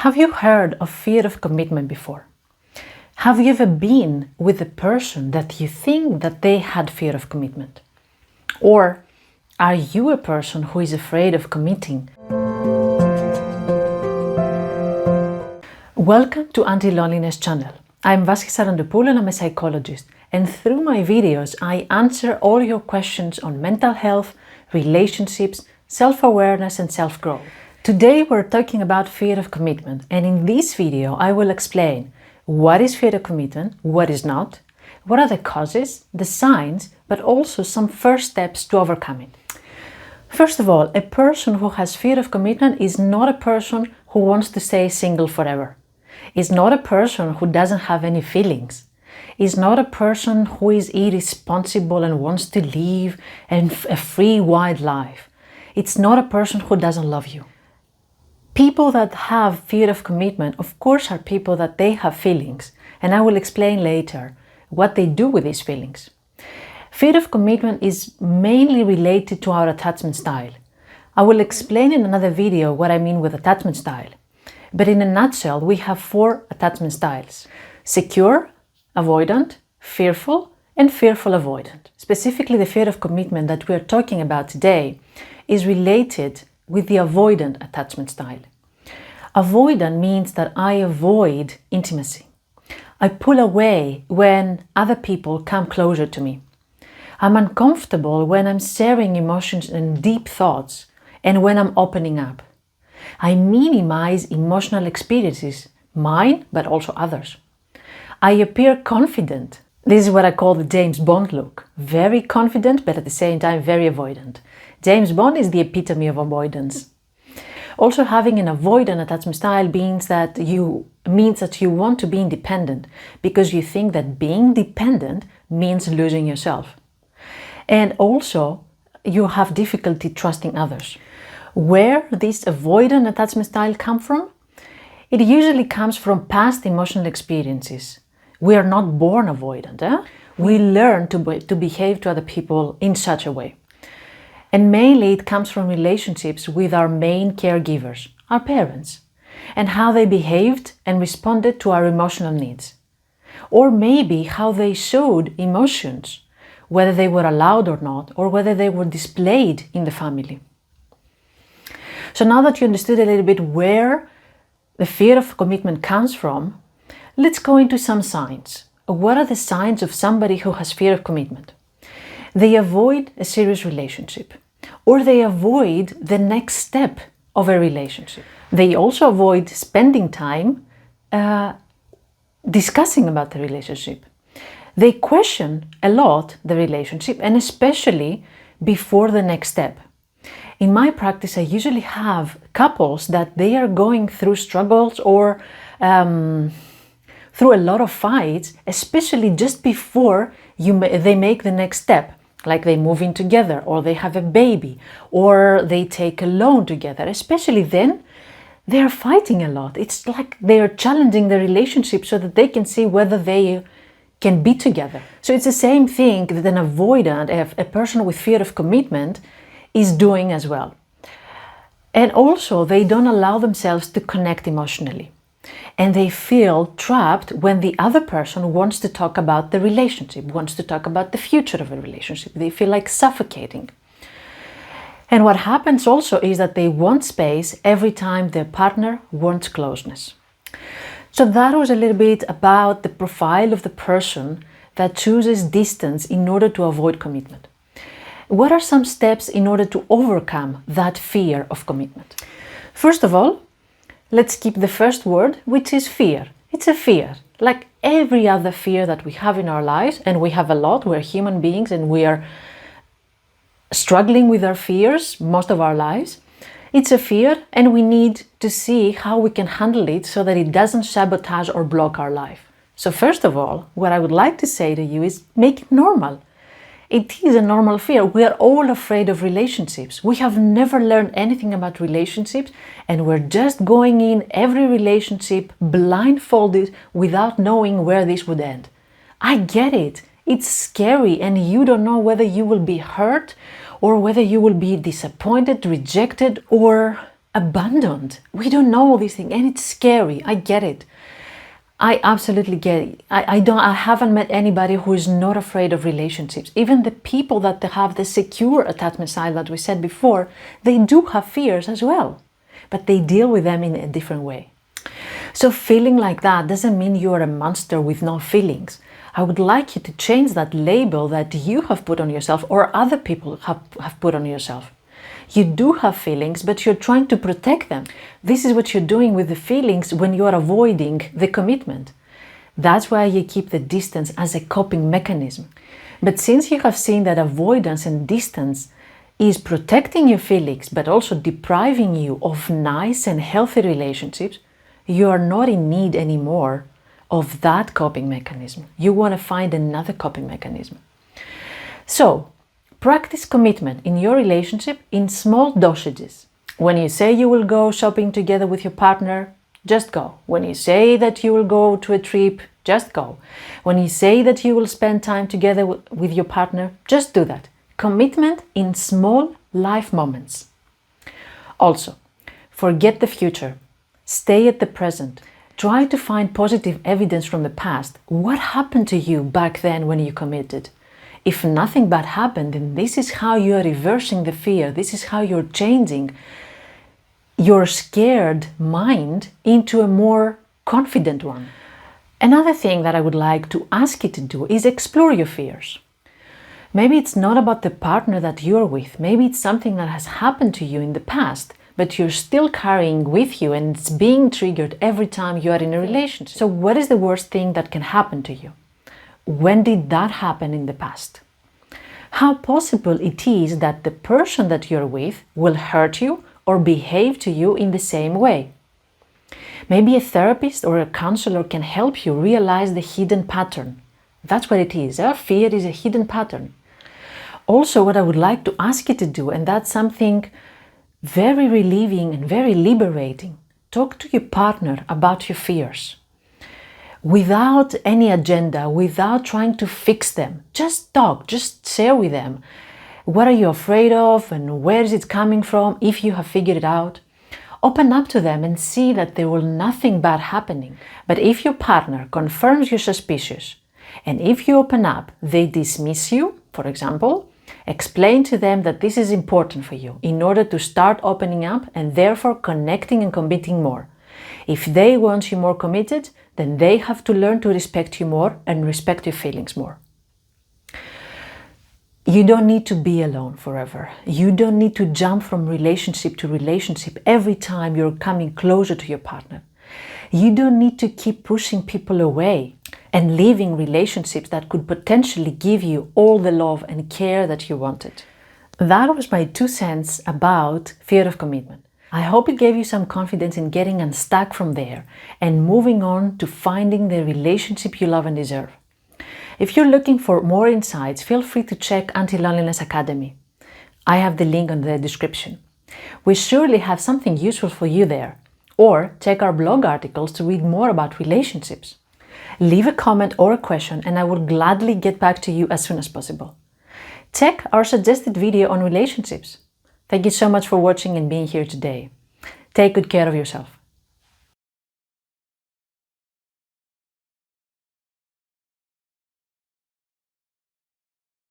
Have you heard of fear of commitment before? Have you ever been with a person that you think that they had fear of commitment? Or are you a person who is afraid of committing? Welcome to Anti-Loneliness channel. I'm Vaski Sarandopoulou and I'm a psychologist, and through my videos I answer all your questions on mental health, relationships, self-awareness and self-growth. Today we're talking about fear of commitment, and in this video I will explain what is fear of commitment, what is not, what are the causes, the signs, but also some first steps to overcome it. First of all, a person who has fear of commitment is not a person who wants to stay single forever. Is not a person who doesn't have any feelings. Is not a person who is irresponsible and wants to live a free, wide life. It's not a person who doesn't love you. People that have fear of commitment, of course, are people that they have feelings, and I will explain later what they do with these feelings. Fear of commitment is mainly related to our attachment style. I will explain in another video what I mean with attachment style. But in a nutshell, we have 4 attachment styles: secure, avoidant, fearful, and fearful avoidant. Specifically, the fear of commitment that we are talking about today is related with the avoidant attachment style. Avoidant means that I avoid intimacy. I pull away when other people come closer to me. I'm uncomfortable when I'm sharing emotions and deep thoughts and when I'm opening up. I minimize emotional experiences, mine, but also others. I appear confident. This is what I call the James Bond look. Very confident, but at the same time very avoidant. James Bond is the epitome of avoidance. Also, having an avoidant attachment style means that you want to be independent because you think that being dependent means losing yourself. And also, you have difficulty trusting others. Where this avoidant attachment style comes from? It usually comes from past emotional experiences. We are not born avoidant. We learn to behave to other people in such a way. And mainly it comes from relationships with our main caregivers, our parents, and how they behaved and responded to our emotional needs. Or maybe how they showed emotions, whether they were allowed or not, or whether they were displayed in the family. So now that you understood a little bit where the fear of commitment comes from, let's go into some signs. What are the signs of somebody who has fear of commitment? They avoid a serious relationship, or they avoid the next step of a relationship. They also avoid spending time discussing about the relationship. They question a lot the relationship, and especially before the next step. In my practice, I usually have couples that they are going through struggles or through a lot of fights, especially just before they make the next step. Like they move in together, or they have a baby, or they take a loan together. Especially then, they are fighting a lot. It's like they are challenging the relationship so that they can see whether they can be together. So it's the same thing that an avoidant, a person with fear of commitment, is doing as well. And also, they don't allow themselves to connect emotionally. And they feel trapped when the other person wants to talk about the relationship, wants to talk about the future of a relationship. They feel like suffocating. And what happens also is that they want space every time their partner wants closeness. So that was a little bit about the profile of the person that chooses distance in order to avoid commitment. What are some steps in order to overcome that fear of commitment? First of all, let's keep the first word, which is fear. It's a fear, like every other fear that we have in our lives, and we have a lot. We're human beings and we are struggling with our fears most of our lives. It's a fear, and we need to see how we can handle it so that it doesn't sabotage or block our life. So first of all, what I would like to say to you is make it normal. It is a normal fear. We are all afraid of relationships. We have never learned anything about relationships, and we're just going in every relationship blindfolded without knowing where this would end. I get it. It's scary, and you don't know whether you will be hurt or whether you will be disappointed, rejected, or abandoned. We don't know all these things, and it's scary. I get it. I absolutely get it. I haven't met anybody who is not afraid of relationships. Even the people that have the secure attachment style that we said before, they do have fears as well, but they deal with them in a different way. So feeling like that doesn't mean you're a monster with no feelings. I would like you to change that label that you have put on yourself or other people have put on yourself. You do have feelings, but you're trying to protect them. This is what you're doing with the feelings when you're avoiding the commitment. That's why you keep the distance as a coping mechanism. But since you have seen that avoidance and distance is protecting your feelings, but also depriving you of nice and healthy relationships, you are not in need anymore of that coping mechanism. You want to find another coping mechanism. So, practice commitment in your relationship in small dosages. When you say you will go shopping together with your partner, just go. When you say that you will go to a trip, just go. When you say that you will spend time together with your partner, just do that. Commitment in small life moments. Also, forget the future. Stay at the present. Try to find positive evidence from the past. What happened to you back then when you committed? If nothing bad happened, then this is how you are reversing the fear. This is how you're changing your scared mind into a more confident one. Another thing that I would like to ask you to do is explore your fears. Maybe it's not about the partner that you're with. Maybe it's something that has happened to you in the past, but you're still carrying with you and it's being triggered every time you are in a relationship. So what is the worst thing that can happen to you? When did that happen in the past? How possible it is that the person that you're with will hurt you or behave to you in the same way? Maybe a therapist or a counselor can help you realize the hidden pattern. That's what it is. Our fear is a hidden pattern. Also, what I would like to ask you to do, and that's something very relieving and very liberating, talk to your partner about your fears. Without any agenda, without trying to fix them. Just talk, just share with them. What are you afraid of and where is it coming from if you have figured it out? Open up to them and see that there will nothing bad happening. But if your partner confirms you're suspicious and if you open up, they dismiss you, for example, explain to them that this is important for you in order to start opening up and therefore connecting and committing more. If they want you more committed, then they have to learn to respect you more and respect your feelings more. You don't need to be alone forever. You don't need to jump from relationship to relationship every time you're coming closer to your partner. You don't need to keep pushing people away and leaving relationships that could potentially give you all the love and care that you wanted. That was my 2 cents about fear of commitment. I hope it gave you some confidence in getting unstuck from there and moving on to finding the relationship you love and deserve. If you're looking for more insights, feel free to check Anti-Loneliness Academy. I have the link on the description. We surely have something useful for you there. Or check our blog articles to read more about relationships. Leave a comment or a question and I will gladly get back to you as soon as possible. Check our suggested video on relationships. Thank you so much for watching and being here today. Take good care of yourself.